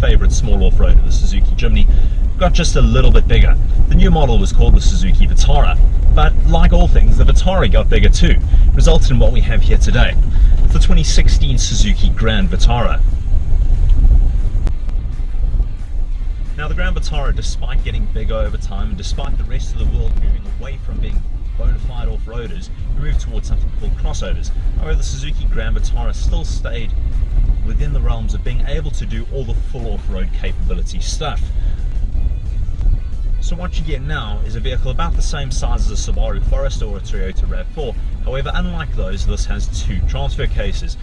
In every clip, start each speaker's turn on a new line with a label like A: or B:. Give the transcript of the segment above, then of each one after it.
A: favourite small off-roader, the Suzuki Jimny, got just a little bit bigger. The new model was called the Suzuki Vitara, but like all things, the Vitara got bigger too, resulting in what we have here today. It's the 2016 Suzuki Grand VItara. Now the Grand VItara, despite getting bigger over time and despite the rest of the world moving away from being bona fide off-roaders, we moved towards something called crossovers. However, the Suzuki Grand VItara still stayed within the realms of being able to do all the full off-road capability stuff. So what you get now is a vehicle about the same size as a Subaru Forester or a Toyota RAV4. However, unlike those, this has two transfer cases.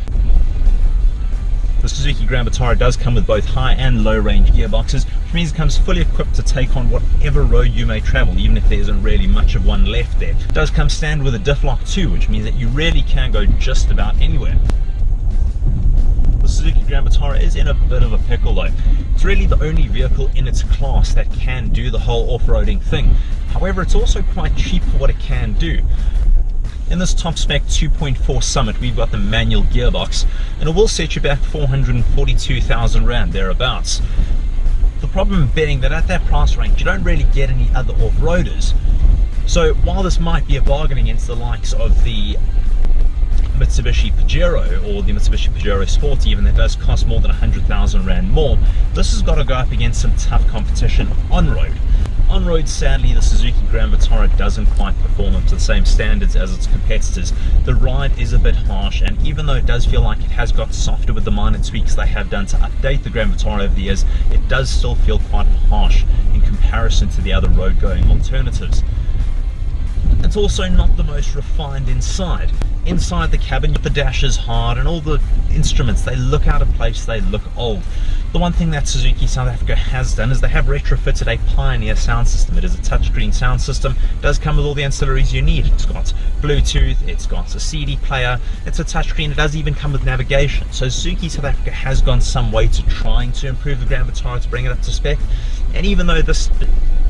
A: The Suzuki Grand VItara does come with both high and low range gearboxes, which means it comes fully equipped to take on whatever road you may travel, even if there isn't really much of one left there. It does come standard with a diff lock too, which means that you really can go just about anywhere. The Suzuki Grand VItara is in a bit of a pickle though. It's really the only vehicle in its class that can do the whole off-roading thing. However, it's also quite cheap for what it can do. In this top spec 2.4 Summit, we've got the manual gearbox, and it will set you back 442,000 Rand thereabouts. The problem being that at that price range, you don't really get any other off-roaders. So while this might be a bargain against the likes of the Mitsubishi Pajero or the Mitsubishi Pajero Sport, even that does cost more than 100,000 Rand more, this has got to go up against some tough competition on-road. On-road, sadly, the Suzuki Grand VItara doesn't quite perform up to the same standards as its competitors. The ride is a bit harsh, and even though it does feel like it has got softer with the minor tweaks they have done to update the Grand VItara over the years, it does still feel quite harsh in comparison to the other road-going alternatives. It's also not the most refined inside. Inside the cabin, the dash is hard and all the instruments, they look out of place, they look old. The one thing that Suzuki South Africa has done is they have retrofitted a Pioneer sound system. It is a touchscreen sound system. It does come with all the ancillaries you need. It's got Bluetooth, it's got a CD player, it's a touchscreen, it does even come with navigation. So Suzuki South Africa has gone some way to trying to improve the Grand VItara to bring it up to spec. And even though this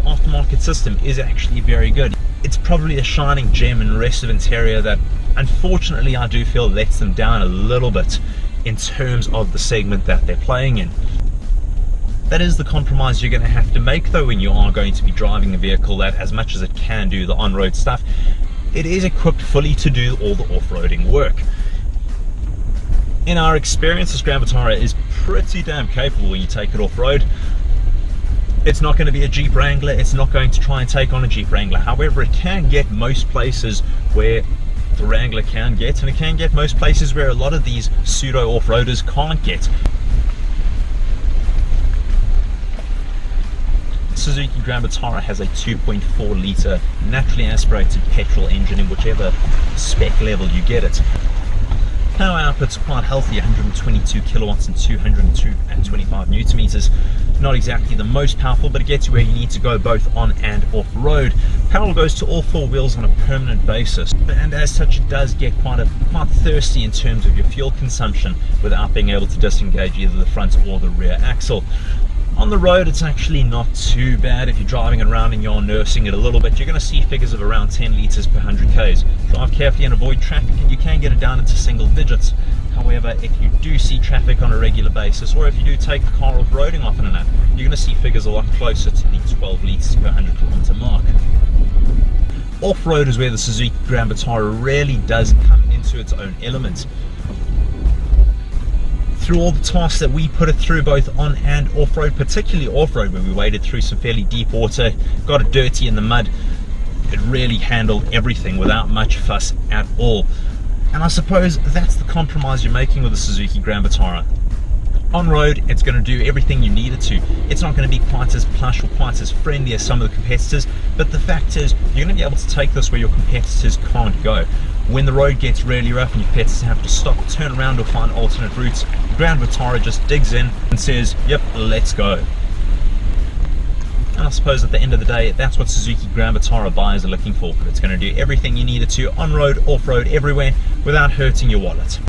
A: aftermarket system is actually very good, it's probably a shining gem in the rest of interior that unfortunately I do feel lets them down a little bit in terms of the segment that they're playing in. That is the compromise you're going to have to make though when you are going to be driving a vehicle that, as much as it can do the on-road stuff, it is equipped fully to do all the off-roading work. In our experience, this Grand VItara is pretty damn capable when you take it off-road. It's not going to be a Jeep Wrangler, it's not going to try and take on a Jeep Wrangler. However, it can get most places where the Wrangler can get, and it can get most places where a lot of these pseudo off-roaders can't get. Suzuki Grand VItara has a 2.4 litre naturally aspirated petrol engine in whichever spec level you get it. Power output's quite healthy, 122 kilowatts and 225 newton meters. Not exactly the most powerful, but it gets you where you need to go both on and off-road. Power goes to all four wheels on a permanent basis, and as such it does get quite thirsty in terms of your fuel consumption without being able to disengage either the front or the rear axle. On the road, it's actually not too bad. If you're driving it around and you're nursing it a little bit, you're going to see figures of around 10 litres per 100 k's. Drive carefully and avoid traffic, and you can get it down into single digits. However, if you do see traffic on a regular basis, or if you do take the car off-roading often enough, you're going to see figures a lot closer to the 12 litres per 100 kilometre mark. Off-road is where the Suzuki Grand VItara really does come into its own element. Through all the tasks that we put it through, both on and off-road, particularly off-road where we waded through some fairly deep water, got it dirty in the mud, it really handled everything without much fuss at all. And I suppose that's the compromise you're making with the Suzuki Grand VItara. On-road, it's going to do everything you need it to. It's not going to be quite as plush or quite as friendly as some of the competitors, but the fact is, you're going to be able to take this where your competitors can't go. When the road gets really rough and your competitors have to stop, turn around or find alternate routes, the Grand VItara just digs in and says, yep, let's go. And I suppose at the end of the day, that's what Suzuki Grand VItara buyers are looking for. It's going to do everything you need it to, on-road, off-road, everywhere, without hurting your wallet.